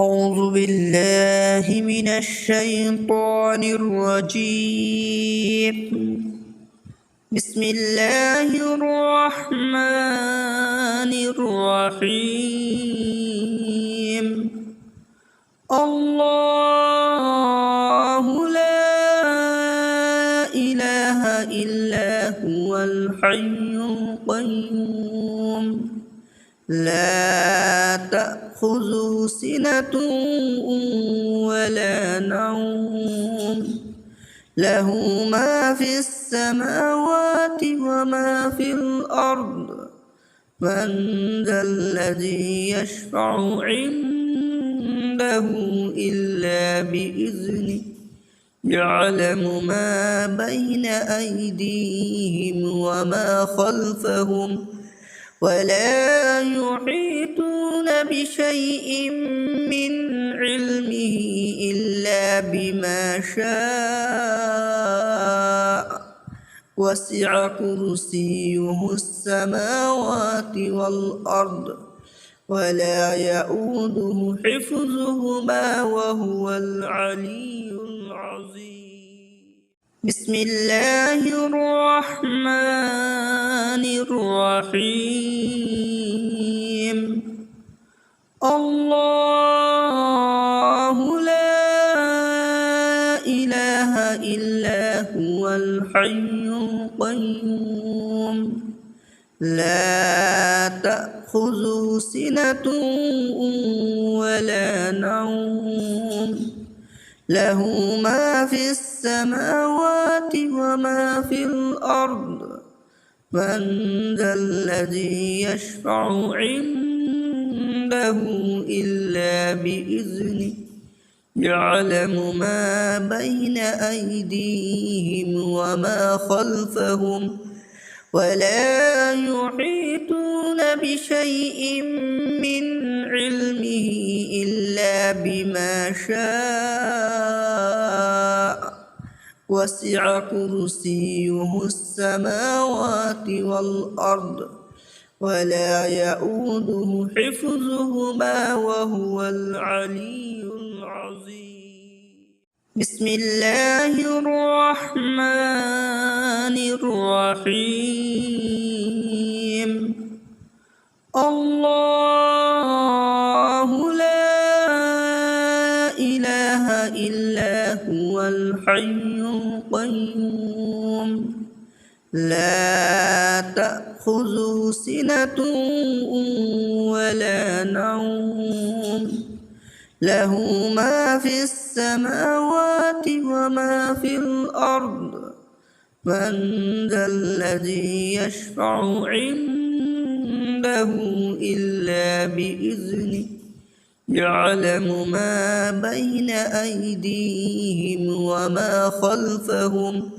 أعوذ بالله من الشيطان الرجيم. بسم الله الرحمن الرحيم. الله لا إله إلا هو الحي القيوم لا تأخذه سنة ولا نوم له ما في السماوات وما في الأرض من ذا الذي يشفع عنده إلا بإذنه يعلم ما بين أيديهم وما خلفهم ولا يحيطون بشيء من علمه إلا بما شاء وسع كرسيه السماوات والأرض ولا يؤوده حفظهما وهو العلي العظيم. بسم الله الرحمن الرحيم. الله لا إله إلا هو الحي القيوم لا تأخذه سنة ولا نوم له ما في السماوات وما في الأرض من ذا الذي يشفع عنده إلا بإذنه يعلم ما بين أيديهم وما خلفهم ولا يحيطون بشيء من علمه إلا بما شاء وسع كرسيه السماوات والأرض ولا يؤوده حفظهما وهو العلي العظيم. بسم الله الرحمن الرحيم. الله لا إله إلا هو الحي القيوم لا تأخذه سنة ولا نوم له ما في السماوات وما في الأرض من ذا الذي يشفع عنده إلا بإذنه يعلم ما بين أيديهم وما خلفهم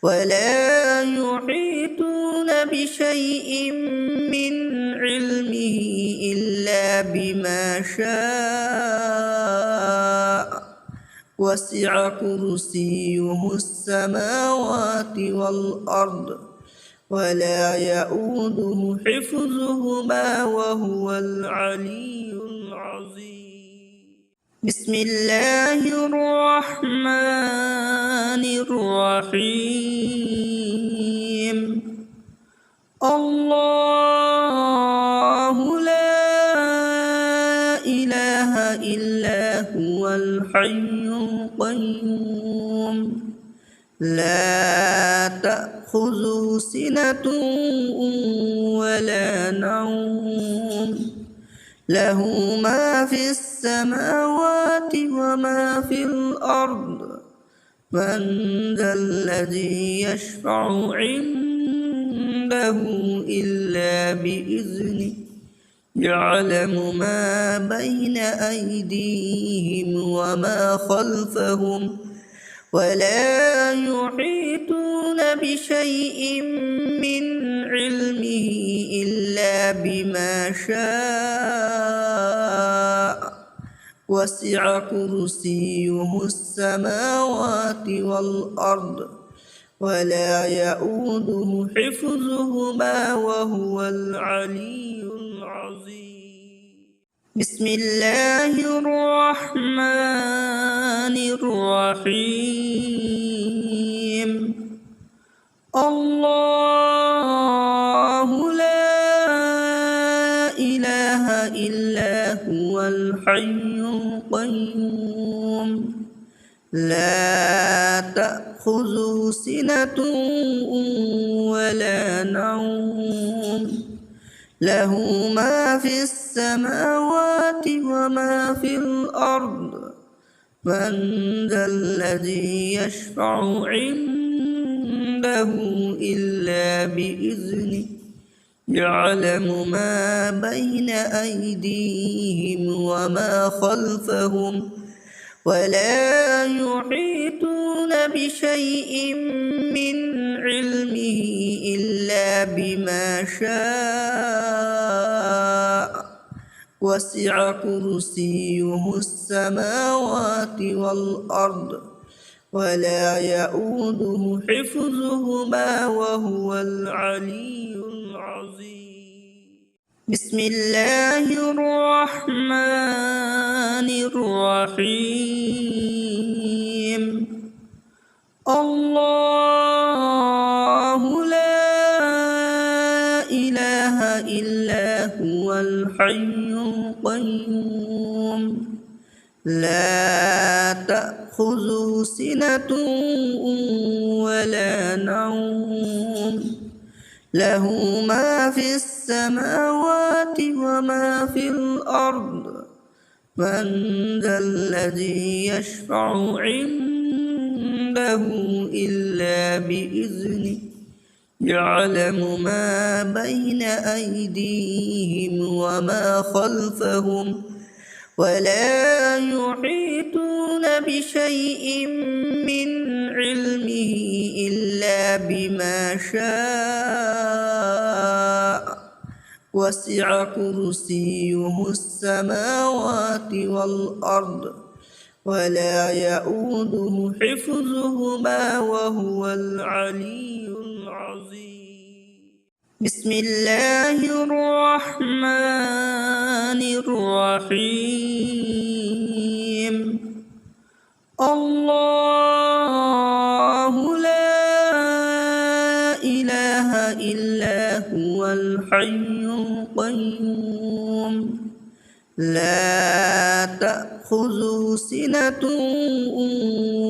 ولا يحيطون بشيء من علمه إلا بما شاء وسع كرسيه السماوات والأرض ولا يؤوده حفظهما وهو العلي العظيم. بسم الله الرحمن الرحيم. الله لا إله إلا هو الحي القيوم لا تأخذه سنة ولا نوم له ما في السماوات وما في الأرض من ذا الذي يشفع عنده إلا بإذنه يعلم ما بين أيديهم وما خلفهم ولا يحيطون بشيء من علمه إلا بما شاء وسع كرسيه السماوات والأرض ولا يؤوده حفظهما وهو العلي العظيم. بسم الله الرحمن الرحيم الله لا إله إلا هو الحي القيوم لا تأخذه سنة ولا نوم له ما في السماوات وما في الأرض من ذا الذي يشفع عنده إلا بإذنه يعلم ما بين أيديهم وما خلفهم ولا يحيطون بشيء من علمه إلا بما شاء وسع كرسيه السماوات والأرض ولا يؤوده حفظهما وهو العلي العظيم بسم الله الرحمن الرحيم الله لا إله إلا هو الحي القيوم لا تأخذه سنة ولا نوم له ما في السماوات وما في الأرض من ذا الذي يشفع عنده إلا بإذنه يعلم ما بين أيديهم وما خلفهم ولا يحيطون بشيء من علمه إلا بما شاء وسع كرسيه السماوات والأرض ولا يؤوده حفظهما وهو العلي العظيم بسم الله الرحمن الرحيم الله لا إله إلا هو الحي القيوم لا تأخذه سنة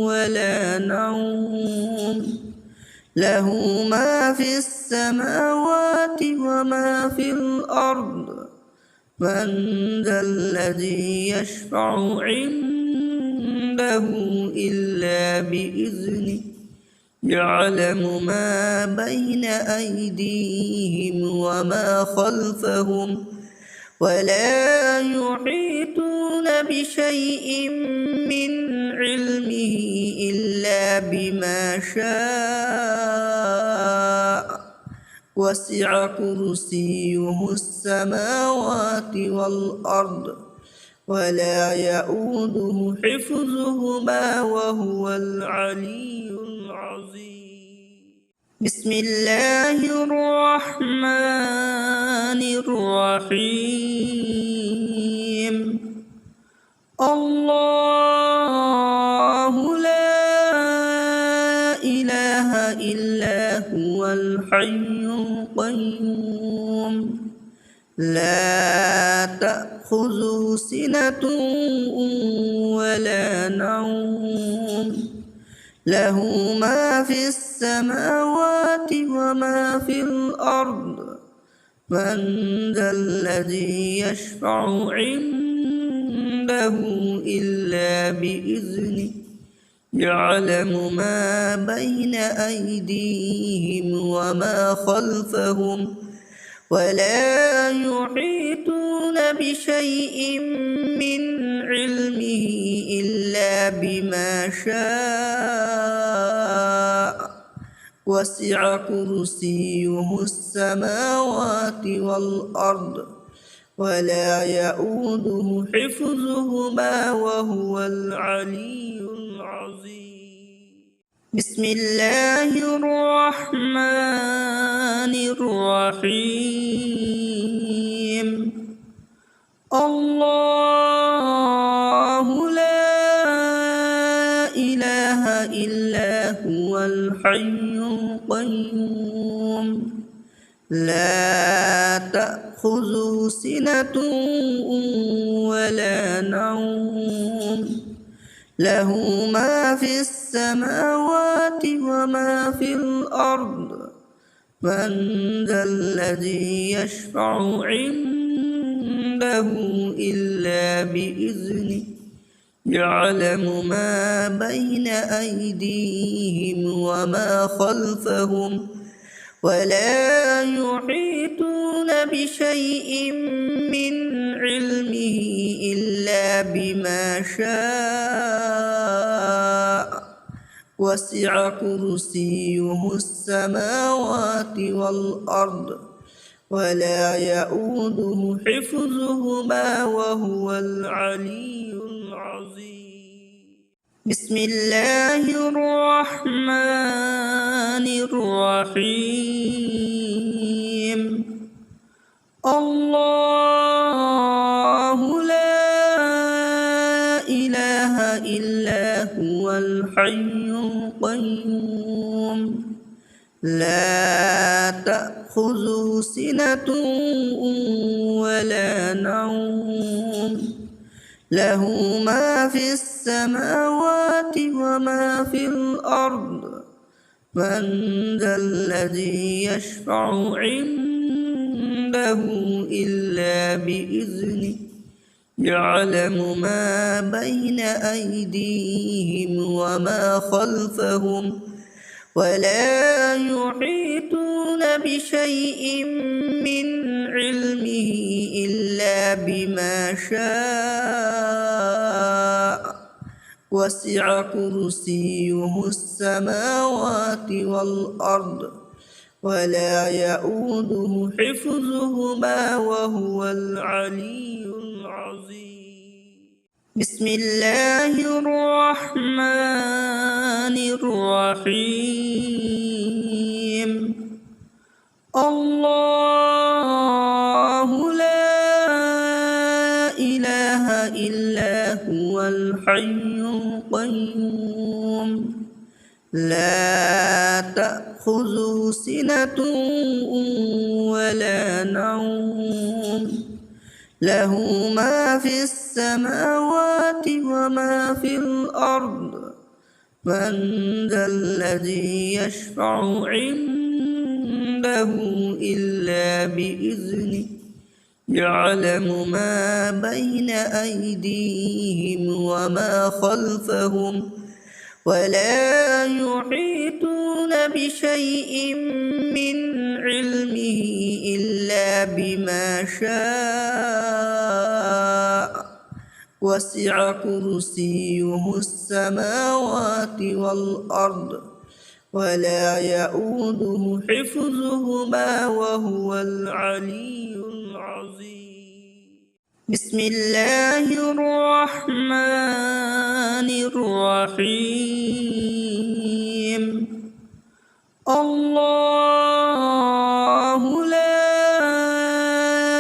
ولا نوم له ما في السماوات وما في الأرض من ذا الذي يشفع عنده إلا بإذنه يعلم ما بين أيديهم وما خلفهم ولا يحيطون بشيء من علمه إلا بما شاء وسع كرسيه السماوات والأرض ولا يؤوده حفظهما وهو العلي العظيم بسم الله الرحمن الرحيم الله لا إله إلا هو الحي القيوم لا تأخذه سنة ولا نوم له ما في السماوات وما في الأرض من ذا الذي يشفع عنده إلا بإذنه يعلم ما بين أيديهم وما خلفهم ولا يحيطون بشيء من علمه إلا بما شاء وسع كرسيه السماوات والأرض ولا يؤوده حفظهما وهو العلي العظيم بسم الله الرحمن الرحيم الله لا إله إلا هو الحي القيوم لا تأخذه سنة ولا نوم له ما في السماوات وما في الأرض من ذا الذي يشفع عنده إلا بإذنه يعلم ما بين أيديهم وما خلفهم ولا يحيطون بشيء من علمه إلا بما شاء وسع كرسيه السماوات والأرض ولا يؤوده حفظهما وهو العلي العظيم بسم الله الرحمن الرحيم الله لا إله إلا هو الحي القيوم لا تأخذه سنة ولا نوم له ما في السماوات وما في الأرض من ذا الذي يشفع عنده إلا بإذنه يعلم ما بين أيديهم وما خلفهم ولا يحيطون بشيء من علمه إلا بما شاء وسع كرسيه السماوات والأرض ولا يؤوده حفظهما وهو العلي العظيم بسم الله الرحمن الرحيم الله لا إله إلا هو الحي القيوم لا تأخذه سنة ولا نوم له ما في السماوات وما في الأرض من ذا الذي يشفع عنده إلا بإذنه يعلم ما بين أيديهم وما خلفهم ولا يحيطون بشيء من علمه إلا بما شاء وسع كرسيه السماوات والأرض ولا يؤوده حفظهما وهو العلي العظيم بسم الله الرحمن الرحيم الله لا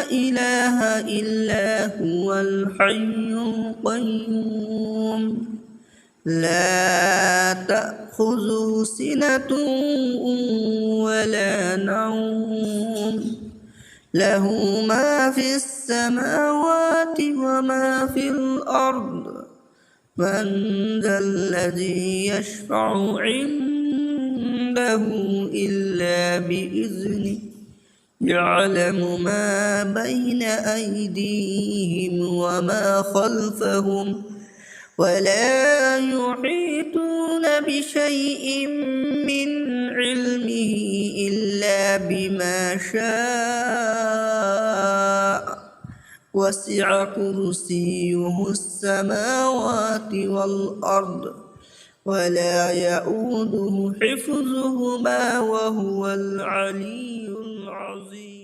إله إلا هو الحي القيوم لا تأخذه سنة ولا نوم له ما في السماوات وما في الأرض من ذا الذي يشفع عنده إلا بإذنه يعلم ما بين أيديهم وما خلفهم ولا يحيطون بشيء من علمه إلا بما شاء وسع كرسيه السماوات والأرض ولا يؤوده حفظهما وهو العلي العظيم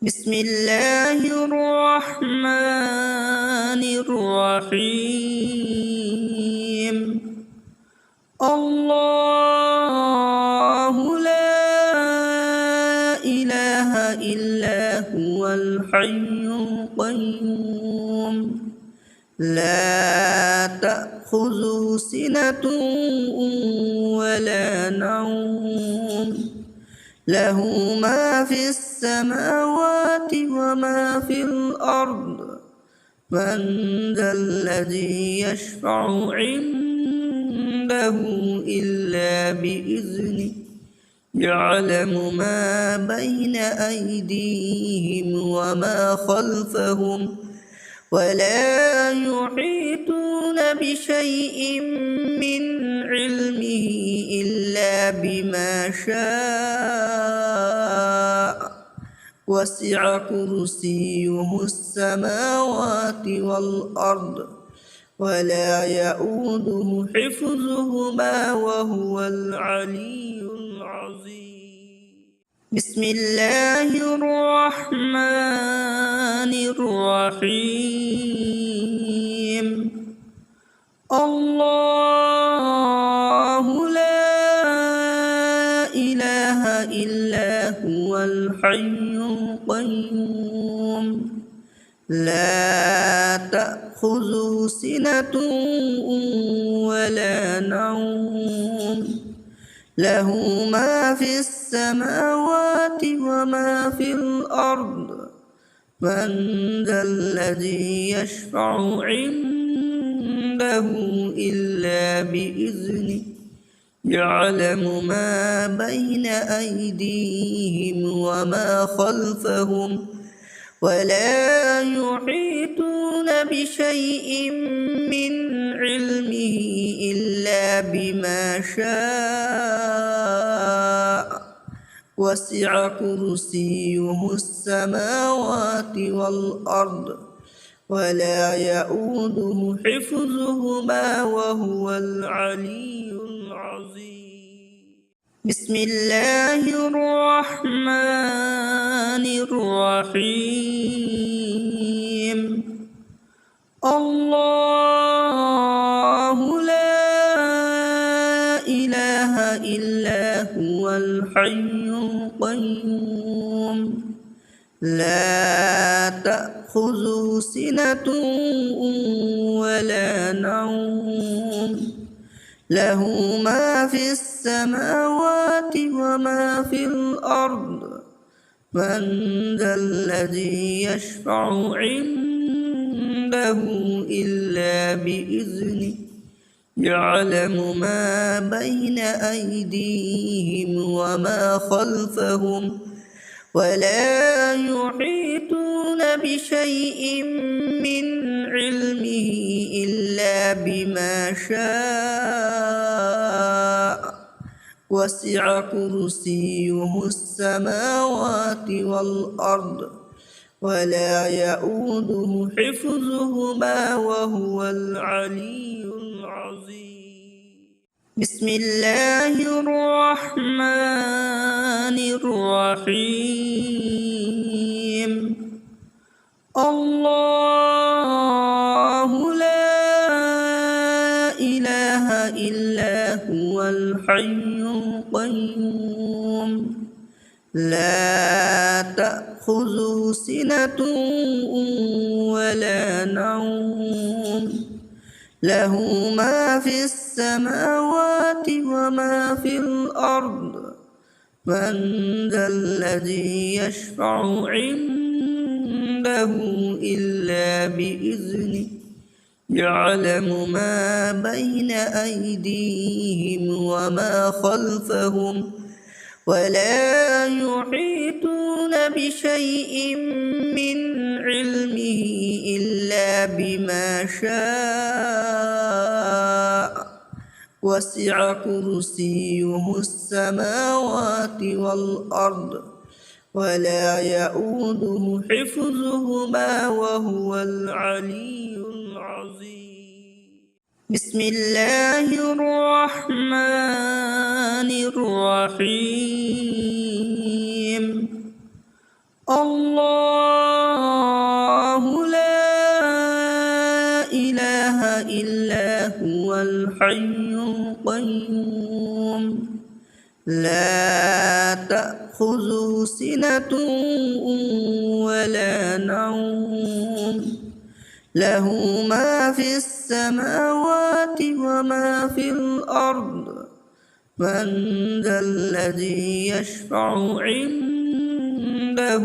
بسم الله الرحمن الرحيم الله لا إله إلا هو الحي الحي القيوم لا تأخذه سنة ولا نوم له ما في السماوات وما في الأرض من ذا الذي يشفع عنده إلا بإذنه يعلم ما بين أيديهم وما خلفهم ولا يحيطون بشيء من علمه إلا بما شاء وسع كرسيه السماوات والأرض ولا يؤوده حفظهما وهو العلي العظيم بسم الله الرحمن الرحيم الله لا إله إلا هو الحي القيوم لا تأخذه سنة ولا نوم له ما في السماوات وما في الأرض من ذا الذي يشفع عنده إلا بإذنه يعلم ما بين أيديهم وما خلفهم ولا يحيطون بشيء من علمه إلا بما شاء وسع كرسيه السماوات والأرض ولا يؤوده حفظهما وهو العلي العظيم بسم الله الرحمن الرحيم الله لا إله إلا هو الحي القيوم لا تأخذه سنة ولا نوم له ما في السماوات وما في الأرض من ذا الذي يشفع عنده إلا بإذنه يعلم ما بين أيديهم وما خلفهم ولا يحيطون بشيء من علمه إلا بما شاء وسع كرسيه السماوات والأرض ولا يؤوده حفظهما وهو العلي العظيم بسم الله الرحمن الرحيم الله لا إله إلا هو الحي القيوم لا تأخذه سنة ولا نوم له ما في السماوات وما في الأرض من ذا الذي يشفع عنده إلا بإذنه يعلم ما بين أيديهم وما خلفهم ولا يحيطون بشيء من علمه إلا بما شاء وسع كرسيه السماوات والأرض ولا يؤوده حفظهما وهو العلي العظيم بسم الله الرحمن الرحيم الله لا إله إلا هو الحي القيوم لا تأخذه سنة ولا نوم له ما في السماوات وما في الأرض من ذا الذي يشفع عنده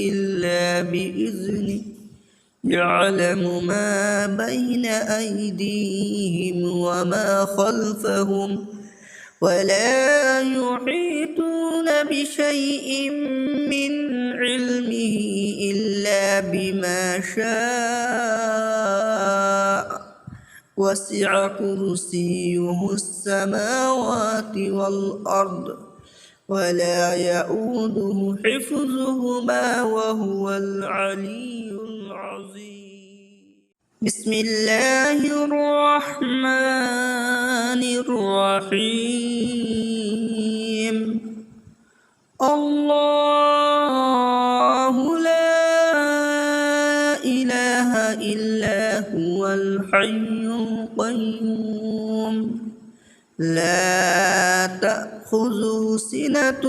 إلا بإذنه يعلم ما بين أيديهم وما خلفهم ولا يحيطون بشيء من علمه إلا بما شاء وسع كرسيه السماوات والأرض ولا يؤوده حفظهما وهو العلي العظيم. بسم الله الرحمن الرحيم. الله لا إله إلا هو الحي القيوم لا تأخذه سنة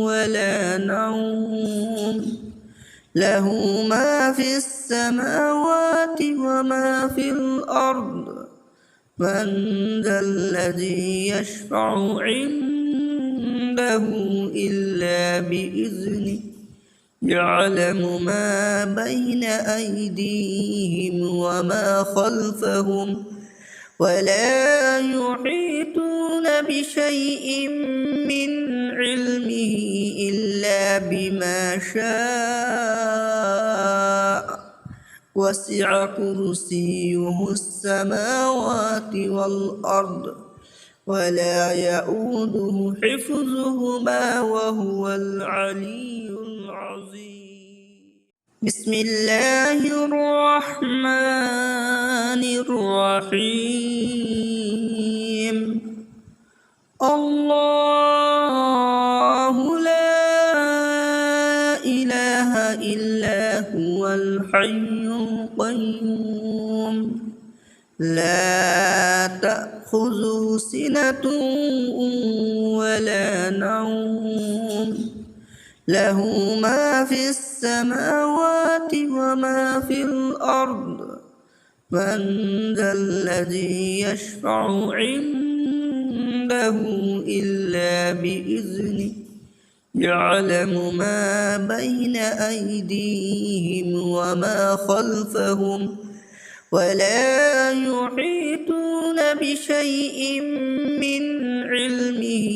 ولا نوم له ما في السماوات وما في الأرض من ذا الذي يشفع عنده إلا بإذنه يعلم ما بين أيديهم وما خلفهم ولا يحيطون بشيء من علمه إلا بما شاء وسع كرسيه السماوات والأرض ولا يؤوده حفظهما وهو العلي العظيم. بسم الله الرحمن الرحيم. الله لا إله إلا هو الحي القيوم لا تأخذه سنة ولا نوم له ما في السماوات وما في الأرض من ذا الذي يشفع عنده إلا بإذنه يعلم ما بين أيديهم وما خلفهم ولا يحيطون بشيء من علمه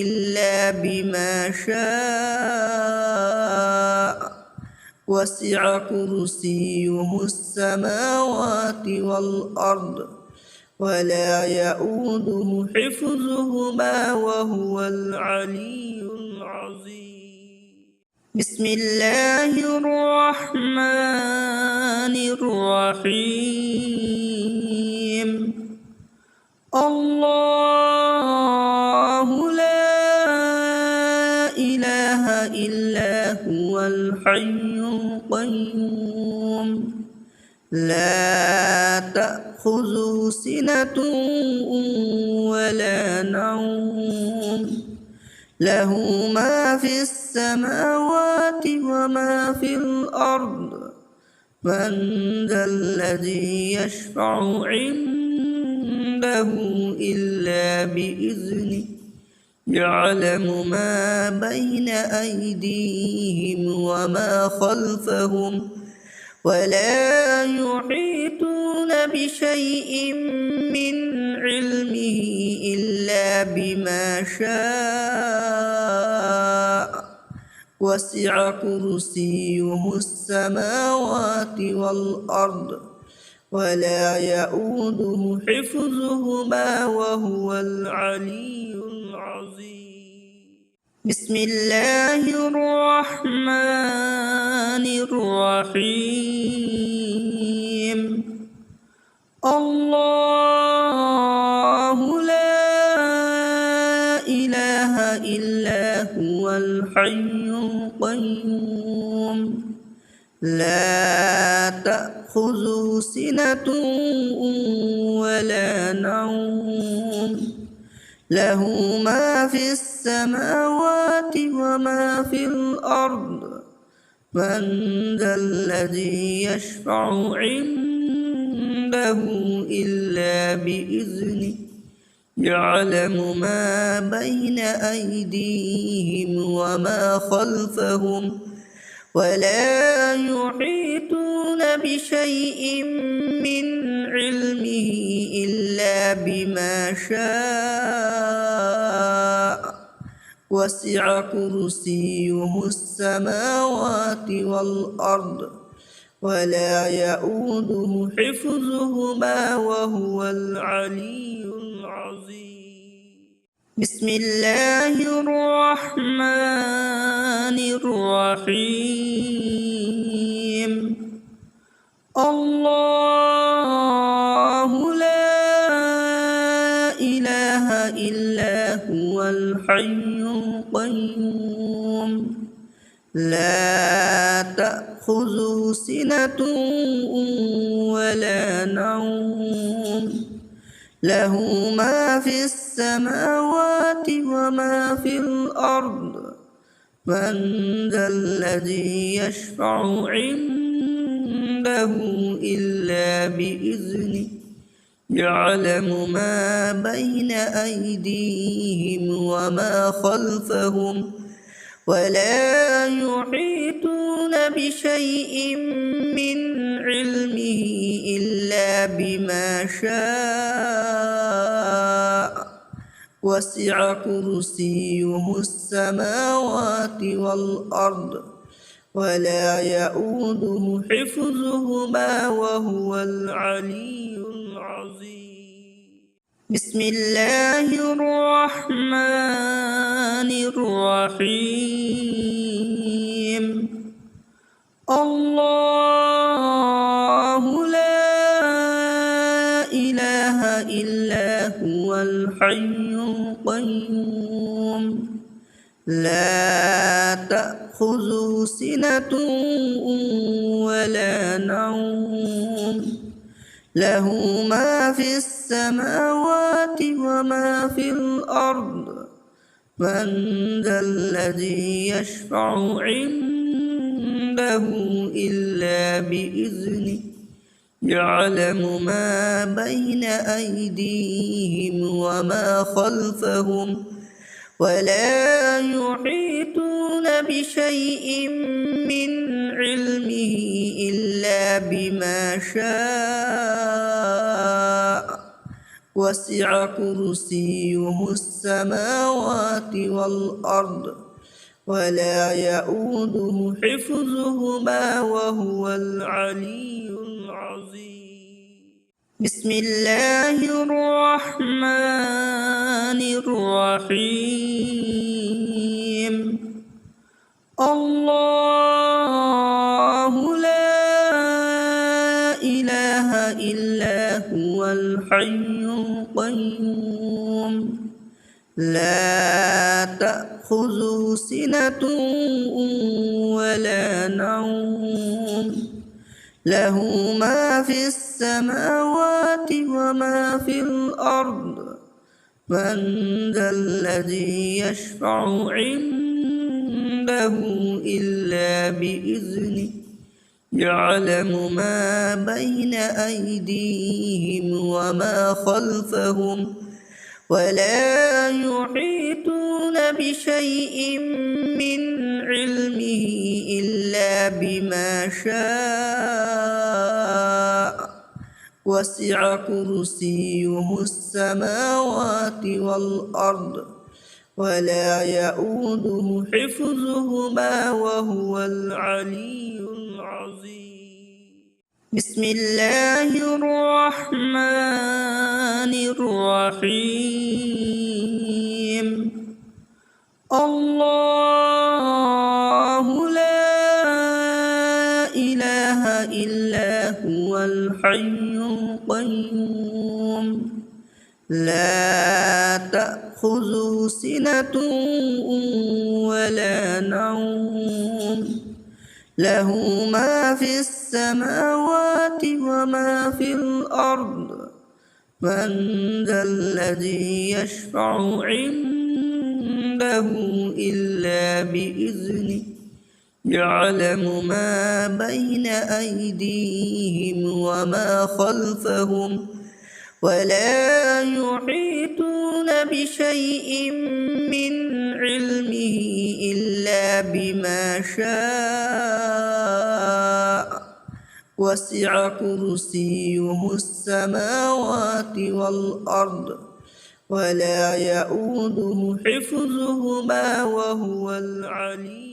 إلا بما شاء وسع كرسيه السماوات والأرض ولا يؤوده حفظهما وهو العلي العظيم. بسم الله الرحمن الرحيم. الله لا إله إلا هو الحي القيوم لا تأخذه سنة ولا نوم له ما في السماوات وما في الأرض من ذا الذي يشفع عنده إلا بإذنه يعلم ما بين أيديهم وما خلفهم ولا يحيطون بشيء من علمه إلا بما شاء وسع كرسيه السماوات والأرض ولا يؤوده حفظهما وهو العلي العظيم. بسم الله الرحمن الرحيم. الله لا إله إلا هو الحي القيوم لا تأخذه سنة ولا نوم له ما في السماوات وما في الأرض من ذا الذي يشفع عنده إلا بإذنه يعلم ما بين أيديهم وما خلفهم ولا يحيطون بشيء من علمه إلا بما شاء وسع كرسيه السماوات والأرض ولا يؤوده حفظهما وهو العلي العظيم. بسم الله الرحمن الرحيم. الله لا إله إلا هو الحي القيوم لا تأخذه سنة ولا نوم له ما في السماوات وما في الأرض من ذا الذي يشفع عنده إلا بإذنه يعلم ما بين أيديهم وما خلفهم ولا يحيطون بشيء من علمه إلا بما شاء وسع كرسيه السماوات والأرض ولا يؤوده حفظهما وهو العلي العظيم. بسم الله الرحمن الرحيم. الله لا إله إلا هو الحي القيوم لا تأخذه سنة ولا نوم له ما في السماوات وما في الأرض من ذا الذي يشفع عنده إلا بإذنه يعلم ما بين أيديهم وما خلفهم ولا يحيطون بشيء من علمه إلا بما شاء وسع كرسيه السماوات والأرض ولا يؤوده حفظهما وهو العلي العظيم. بسم الله الرحمن الرحيم. الله لا إله إلا هو الحي القيوم لا تأخذه سنة ولا نوم له ما في السماوات وما في الأرض من ذا الذي يشفع عنده إلا بإذنه يعلم ما بين أيديهم وما خلفهم ولا يحيطون بشيء من علمه إلا بما شاء وسع كرسيه السماوات والأرض ولا يؤوده حفظهما وهو العلي العظيم. بسم الله الرحمن الرحيم. الله لا إله إلا هو الحي القيوم لا تأخذه سنة ولا نوم له ما في السماوات وما في الأرض من ذا الذي يشفع عنده إلا بإذنه يعلم ما بين أيديهم وما خلفهم ولا يحيطون بشيء من علمه إلا بما شاء وسع كرسيه السماوات والأرض ولا يؤوده حفظهما وهو العلي